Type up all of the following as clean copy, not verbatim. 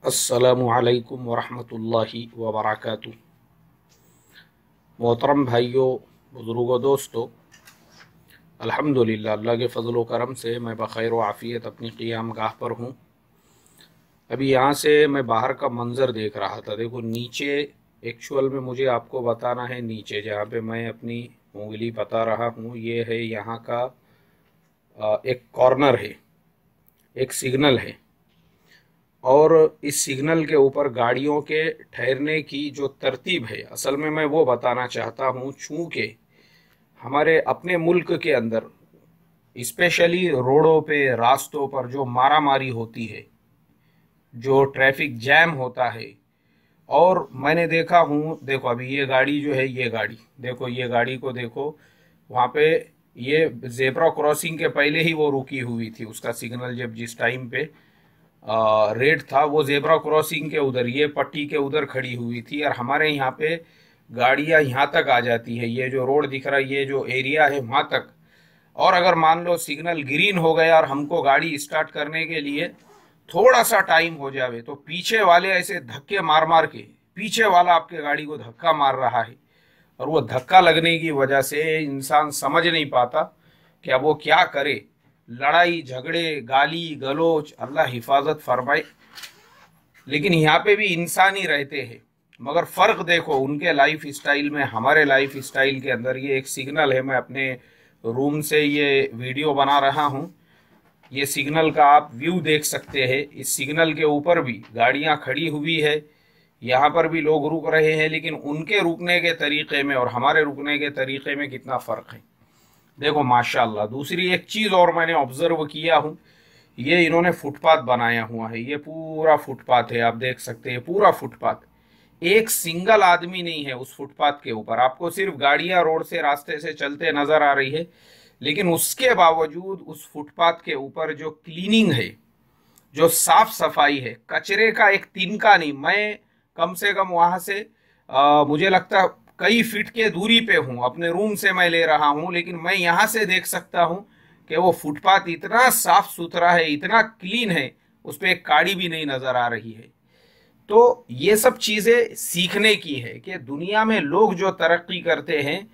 अस्सलामु अलैकुम वरहमतुल्लाहि वबरकातुहू। मोहतरम भाइयों, बुज़ुर्गों, दोस्तों, अल्हम्दुलिल्लाह अल्लाह के फ़ज़ल व करम से मैं बख़ैर व आफ़ियत अपनी क़ियाम गाह पर हूँ। अभी यहाँ से मैं बाहर का मंज़र देख रहा था। देखो नीचे, एक्चुअल में मुझे आपको बताना है, नीचे जहाँ पे मैं अपनी उंगली बता रहा हूँ ये है यहाँ का एक कॉर्नर है, एक सिग्नल है। और इस सिग्नल के ऊपर गाड़ियों के ठहरने की जो तरतीब है, असल में मैं वो बताना चाहता हूँ। चूँकि हमारे अपने मुल्क के अंदर स्पेशली रोडों पे, रास्तों पर जो मारामारी होती है, जो ट्रैफिक जैम होता है, और मैंने देखा हूँ, देखो अभी ये गाड़ी जो है, ये गाड़ी देखो, ये गाड़ी को देखो, वहाँ पे ये जेब्रा क्रॉसिंग के पहले ही वो रुकी हुई थी। उसका सिग्नल जब जिस टाइम पे रेड था, वो जेब्रा क्रॉसिंग के उधर, ये पट्टी के उधर खड़ी हुई थी। और हमारे यहाँ पे गाड़ियाँ यहाँ तक आ जाती है, ये जो रोड दिख रहा है, ये जो एरिया है वहाँ तक। और अगर मान लो सिग्नल ग्रीन हो गया और हमको गाड़ी स्टार्ट करने के लिए थोड़ा सा टाइम हो जावे, तो पीछे वाले ऐसे धक्के मार मार के, पीछे वाला आपके गाड़ी को धक्का मार रहा है। और वो धक्का लगने की वजह से इंसान समझ नहीं पाता कि अब वो क्या करे। लड़ाई झगड़े, गाली गलोच, अल्लाह हिफाजत फरमाए। लेकिन यहाँ पे भी इंसान ही रहते हैं, मगर फर्क देखो उनके लाइफ स्टाइल में, हमारे लाइफ स्टाइल के अंदर। ये एक सिग्नल है, मैं अपने रूम से ये वीडियो बना रहा हूँ। ये सिग्नल का आप व्यू देख सकते हैं। इस सिग्नल के ऊपर भी गाड़ियाँ खड़ी हुई है, यहाँ पर भी लोग रुक रहे हैं, लेकिन उनके रुकने के तरीके में और हमारे रुकने के तरीके में कितना फ़र्क है, देखो माशाल्लाह। दूसरी एक चीज़ और मैंने ऑब्जर्व किया हूँ, ये इन्होंने फुटपाथ बनाया हुआ है। ये पूरा फुटपाथ है, आप देख सकते हैं, पूरा फुटपाथ। एक सिंगल आदमी नहीं है उस फुटपाथ के ऊपर। आपको सिर्फ गाड़ियां रोड से, रास्ते से चलते नजर आ रही है, लेकिन उसके बावजूद उस फुटपाथ के ऊपर जो क्लीनिंग है, जो साफ सफाई है, कचरे का एक तिनका नहीं। मैं कम से कम वहां से मुझे लगता कई फीट के दूरी पे हूँ, अपने रूम से मैं ले रहा हूँ, लेकिन मैं यहाँ से देख सकता हूँ कि वो फुटपाथ इतना साफ सुथरा है, इतना क्लीन है, उस पर एक काड़ी भी नहीं नजर आ रही है। तो ये सब चीजें सीखने की है कि दुनिया में लोग जो तरक्की करते हैं,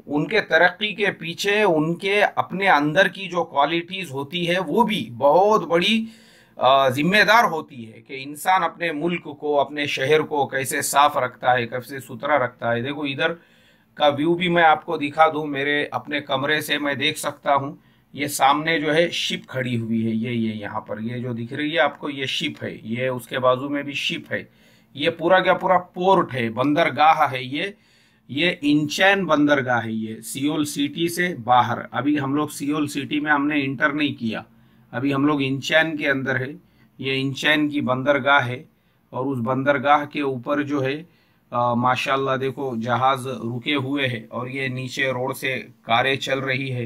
उनके तरक्की के पीछे उनके अपने अंदर की जो क्वालिटीज होती है, वो भी बहुत बड़ी जिम्मेदार होती है कि इंसान अपने मुल्क को, अपने शहर को कैसे साफ रखता है, कैसे सुथरा रखता है। देखो इधर का व्यू भी मैं आपको दिखा दूं, मेरे अपने कमरे से मैं देख सकता हूं। ये सामने जो है शिप खड़ी हुई है, ये यहाँ पर ये जो दिख रही है आपको, ये शिप है। ये उसके बाजू में भी शिप है। ये पूरा क्या पूरा पोर्ट है, बंदरगाह है ये इंचैन बंदरगाह है। ये सियोल सिटी से बाहर, अभी हम लोग सियोल सिटी में हमने इंटर नहीं किया, अभी हम लोग इंचैन के अंदर है। ये इंचैन की बंदरगाह है, और उस बंदरगाह के ऊपर जो है माशाल्लाह देखो जहाज रुके हुए हैं, और ये नीचे रोड से कारें चल रही है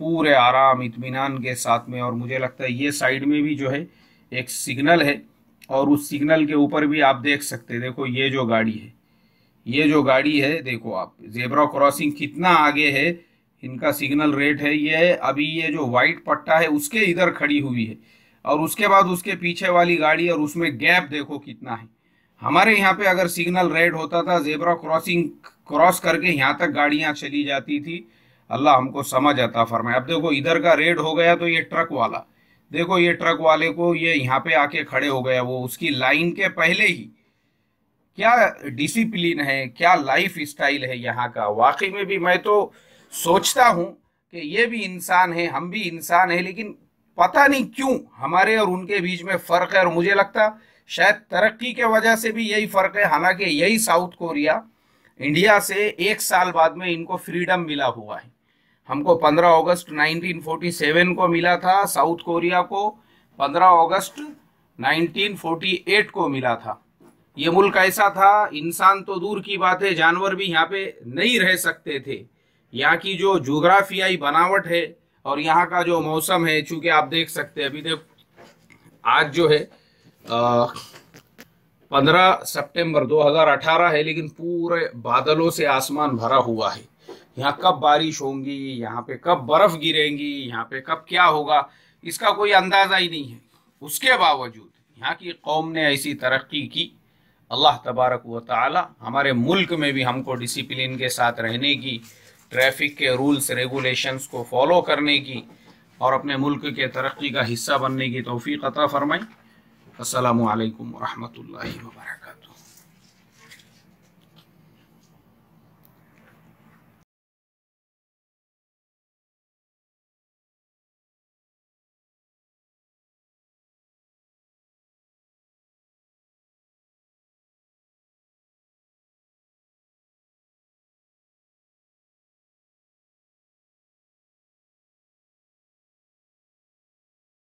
पूरे आराम इत्मीनान के साथ में। और मुझे लगता है ये साइड में भी जो है एक सिग्नल है, और उस सिग्नल के ऊपर भी आप देख सकते हैं। देखो ये जो गाड़ी है, ये जो गाड़ी है, देखो आप, जेब्रा क्रॉसिंग कितना आगे है, इनका सिग्नल रेड है। ये अभी ये जो व्हाइट पट्टा है उसके इधर खड़ी हुई है, और उसके बाद उसके पीछे वाली गाड़ी, और उसमें गैप देखो कितना है। हमारे यहाँ पे अगर सिग्नल रेड होता था, जेब्रा क्रॉसिंग क्रॉस करके यहाँ तक गाड़ियां चली जाती थी। अल्लाह हमको समझ आता फरमाए। अब देखो इधर का रेड हो गया, तो ये ट्रक वाला, देखो ये ट्रक वाले को ये यहाँ पे आके खड़े हो गया, वो उसकी लाइन के पहले ही। क्या डिसिप्लिन है, क्या लाइफ स्टाइल है यहाँ का। वाकई में भी मैं तो सोचता हूँ कि ये भी इंसान है, हम भी इंसान है, लेकिन पता नहीं क्यों हमारे और उनके बीच में फर्क है। और मुझे लगता शायद तरक्की के वजह से भी यही फर्क है। हालांकि यही साउथ कोरिया, इंडिया से एक साल बाद में इनको फ्रीडम मिला हुआ है। हमको 15 अगस्त 1947 को मिला था, साउथ कोरिया को 15 अगस्त 1948 को मिला था। ये मुल्क ऐसा था, इंसान तो दूर की बात है, जानवर भी यहाँ पे नहीं रह सकते थे। यहाँ की जो जोग्राफियाई बनावट है और यहाँ का जो मौसम है, चूंकि आप देख सकते हैं, अभी देखो आज जो है 15 सितंबर 2018 है, लेकिन पूरे बादलों से आसमान भरा हुआ है। यहाँ कब बारिश होंगी, यहाँ पे कब बर्फ गिरेंगी, यहाँ पे कब क्या होगा, इसका कोई अंदाजा ही नहीं है। उसके बावजूद यहाँ की कौम ने ऐसी तरक्की की। अल्लाह तबारक व तआला हमारे मुल्क में भी हमको डिसिप्लिन के साथ रहने की, ट्रैफिक के रूल्स रेगुलेशंस को फॉलो करने की और अपने मुल्क के तरक्की का हिस्सा बनने की तौफीक अता फरमाई। अस्सलामु अलैकुम व रहमतुल्लाहि व बरकातुहू।